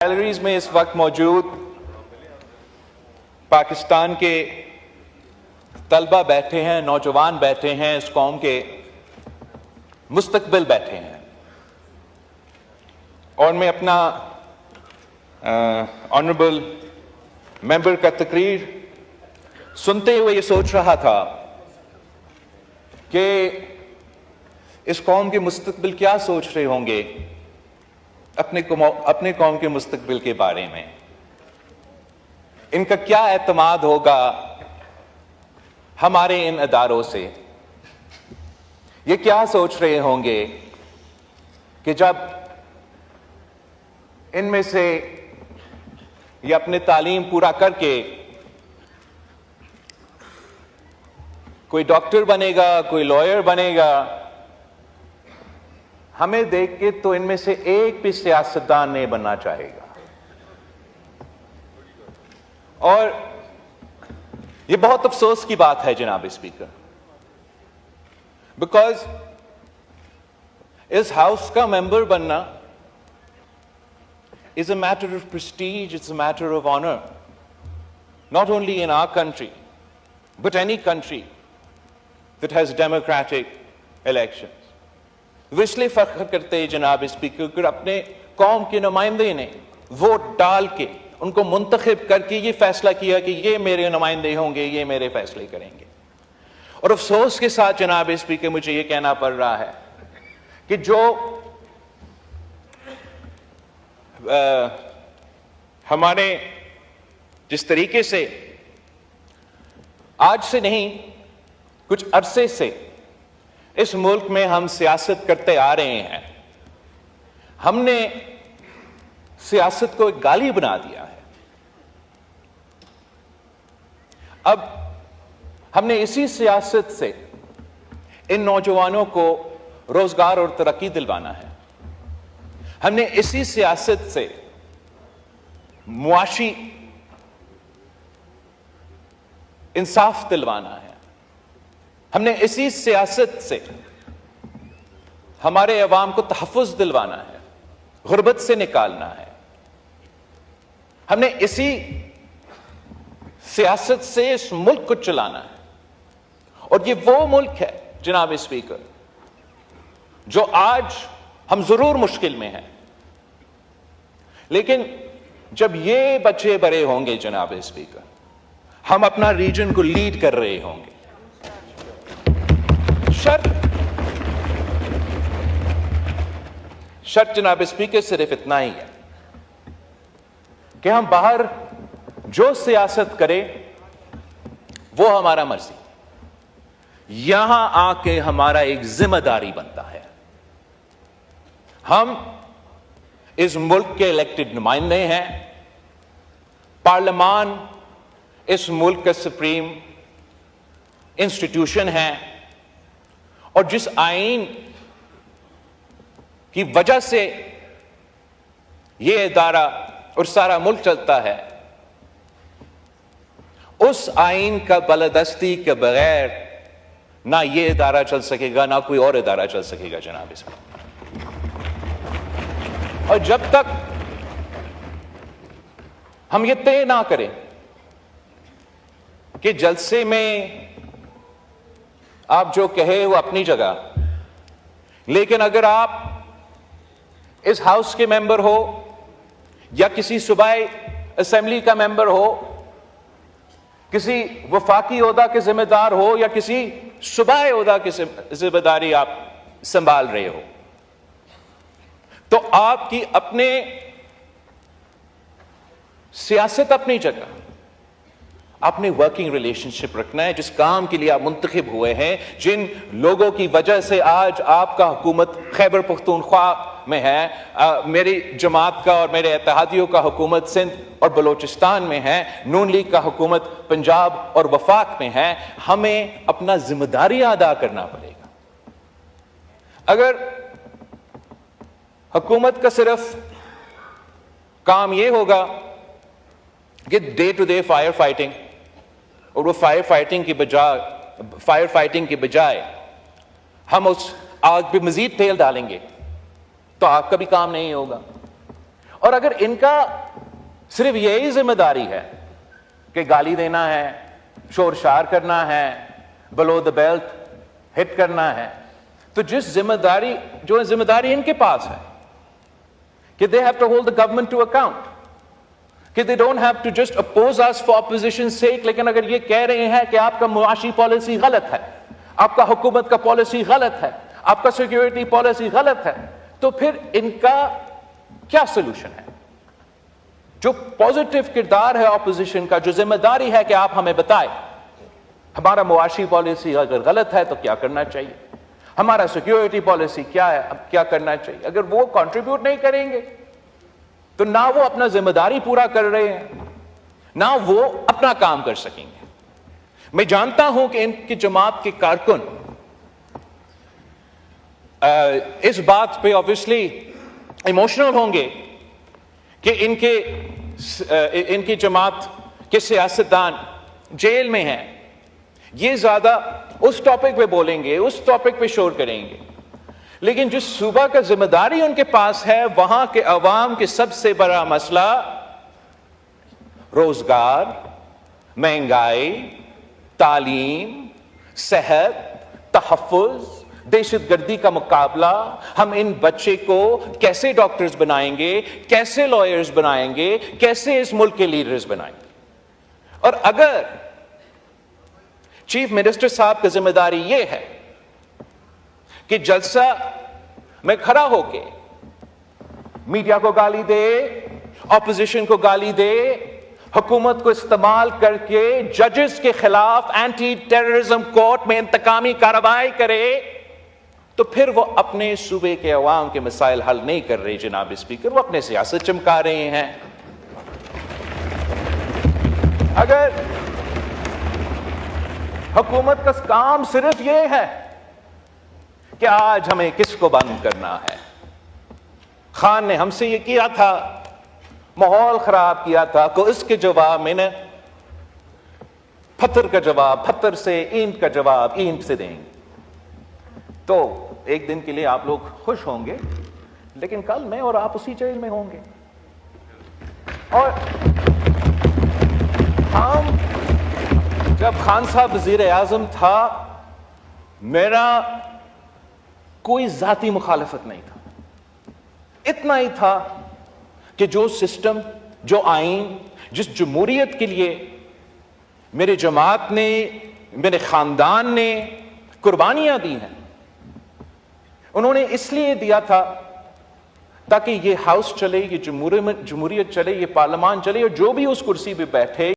Galleries میں اس وقت موجود پاکستان کے طلبہ بیٹھے ہیں، نوجوان بیٹھے ہیں، اس قوم کے مستقبل بیٹھے ہیں، اور میں اپنا آنریبل ممبر کا تقریر سنتے ہوئے یہ سوچ رہا تھا کہ اس قوم کے مستقبل کیا سوچ رہے ہوں گے اپنے قوم کے مستقبل کے بارے میں، ان کا کیا اعتماد ہوگا ہمارے ان اداروں سے، یہ کیا سوچ رہے ہوں گے کہ جب ان میں سے یہ اپنے تعلیم پورا کر کے کوئی ڈاکٹر بنے گا، کوئی لائر بنے گا، ہمیں دیکھ کے تو ان میں سے ایک بھی سیاستدان نہیں بننا چاہے گا۔ اور یہ بہت افسوس کی بات ہے جناب اسپیکر، بیکاز اس ہاؤس کا ممبر بننا is a matter of prestige, it's a matter of honor, not only in our country, but any country that has democratic elections. وہ اس لیے فخر کرتے ہیں جناب اسپیکر کہ اپنے قوم کے نمائندے نے ووٹ ڈال کے ان کو منتخب کر کے یہ فیصلہ کیا کہ یہ میرے نمائندے ہوں گے، یہ میرے فیصلے کریں گے۔ اور افسوس کے ساتھ جناب اسپیکر مجھے یہ کہنا پڑ رہا ہے کہ جو ہمارے جس طریقے سے آج سے نہیں کچھ عرصے سے اس ملک میں ہم سیاست کرتے آ رہے ہیں، ہم نے سیاست کو ایک گالی بنا دیا ہے۔ اب ہم نے اسی سیاست سے ان نوجوانوں کو روزگار اور ترقی دلوانا ہے، ہم نے اسی سیاست سے معاشی انصاف دلوانا ہے، ہم نے اسی سیاست سے ہمارے عوام کو تحفظ دلوانا ہے، غربت سے نکالنا ہے، ہم نے اسی سیاست سے اس ملک کو چلانا ہے۔ اور یہ وہ ملک ہے جناب اسپیکر جو آج ہم ضرور مشکل میں ہیں، لیکن جب یہ بچے بڑے ہوں گے جناب اسپیکر، ہم اپنا ریجن کو لیڈ کر رہے ہوں گے۔ شرط جناب اسپیکر صرف اتنا ہی ہے کہ ہم باہر جو سیاست کریں وہ ہمارا مرضی، یہاں آ کے ہمارا ایک ذمہ داری بنتا ہے۔ ہم اس ملک کے الیکٹڈ نمائندے ہیں، پارلیمان اس ملک کا سپریم انسٹیٹیوشن ہے، اور جس آئین کی وجہ سے یہ ادارہ اور سارا ملک چلتا ہے، اس آئین کا بالادستی کے بغیر نہ یہ ادارہ چل سکے گا، نہ کوئی اور ادارہ چل سکے گا جناب اس میں۔ اور جب تک ہم یہ طے نہ کریں کہ جلسے میں آپ جو کہے وہ اپنی جگہ، لیکن اگر آپ اس ہاؤس کے ممبر ہو یا کسی صوبائی اسمبلی کا ممبر ہو، کسی وفاقی عہدہ کے ذمہ دار ہو یا کسی صوبائی عہدہ کی ذمہ داری آپ سنبھال رہے ہو، تو آپ کی اپنے سیاست اپنی جگہ، اپنے ورکنگ ریلیشن شپ رکھنا ہے جس کام کے لیے آپ منتخب ہوئے ہیں، جن لوگوں کی وجہ سے آج آپ کا حکومت خیبر پختونخوا میں ہے، میری جماعت کا اور میرے اتحادیوں کا حکومت سندھ اور بلوچستان میں ہے، نون لیگ کا حکومت پنجاب اور وفاق میں ہے۔ ہمیں اپنا ذمہ داری ادا کرنا پڑے گا۔ اگر حکومت کا صرف کام یہ ہوگا کہ day to day fire fighting, اور وہ فائر فائٹنگ کے بجائے ہم اس آگ پہ مزید تیل ڈالیں گے، تو آگ کا بھی کام نہیں ہوگا۔ اور اگر ان کا صرف یہی ذمہ داری ہے کہ گالی دینا ہے, شور شار کرنا ہے, بلو دا بیلٹ ہٹ کرنا ہے, تو جو ذمہ داری ان کے پاس ہے کہ they have to hold the government to account, کہ they don't have to just oppose us for opposition's sake, لیکن اگر یہ کہہ رہے ہیں کہ آپ کا معاشی پالیسی غلط ہے, آپ کا حکومت کا پالیسی غلط ہے, آپ کا سیکیورٹی پالیسی غلط ہے, تو پھر ان کا کیا سلوشن ہے؟ جو پازیٹیو کردار ہے اپوزیشن کا, جو ذمہ داری ہے کہ آپ ہمیں بتائیں ہمارا معاشی پالیسی اگر غلط ہے تو کیا کرنا چاہیے, ہمارا سیکیورٹی پالیسی کیا ہے, اب کیا کرنا چاہیے. اگر وہ کنٹریبیوٹ نہیں کریں گے تو نہ وہ اپنا ذمہ داری پورا کر رہے ہیں, نہ وہ اپنا کام کر سکیں گے. میں جانتا ہوں کہ ان کی جماعت کے کارکن اس بات پہ obviously ایموشنل ہوں گے کہ ان کی جماعت کے سیاستدان جیل میں ہیں, یہ زیادہ اس ٹاپک پہ بولیں گے, اس ٹاپک پہ شور کریں گے, لیکن جس صوبہ کا ذمہ داری ان کے پاس ہے وہاں کے عوام کے سب سے بڑا مسئلہ روزگار, مہنگائی, تعلیم, صحت, تحفظ, دہشت گردی کا مقابلہ, ہم ان بچے کو کیسے ڈاکٹرز بنائیں گے, کیسے لائرز بنائیں گے, کیسے اس ملک کے لیڈرز بنائیں گے. اور اگر چیف منسٹر صاحب کی ذمہ داری یہ ہے کہ جلسہ میں کھڑا ہو کے میڈیا کو گالی دے, اپوزیشن کو گالی دے, حکومت کو استعمال کر کے ججز کے خلاف اینٹی ٹیررزم کورٹ میں انتقامی کارروائی کرے, تو پھر وہ اپنے صوبے کے عوام کے مسائل حل نہیں کر رہے جناب اسپیکر, وہ اپنے سیاست چمکا رہے ہیں. اگر حکومت کا کام صرف یہ ہے کہ آج ہمیں کس کو بند کرنا ہے, خان نے ہم سے یہ کیا تھا, ماحول خراب کیا تھا, تو اس کے جواب میں نے پتھر کا جواب پتھر سے, اینٹ کا جواب اینٹ سے دیں گے. تو ایک دن کے لیے آپ لوگ خوش ہوں گے, لیکن کل میں اور آپ اسی جیل میں ہوں گے. اور ہم جب خان صاحب وزیر اعظم تھا, میرا کوئی ذاتی مخالفت نہیں تھا, اتنا ہی تھا کہ جو سسٹم, جو آئین, جس جمہوریت کے لیے میرے جماعت نے, میرے خاندان نے قربانیاں دی ہیں, انہوں نے اس لیے دیا تھا تاکہ یہ ہاؤس چلے, یہ جمہوریت چلے, یہ پارلیمان چلے, اور جو بھی اس کرسی پہ بیٹھے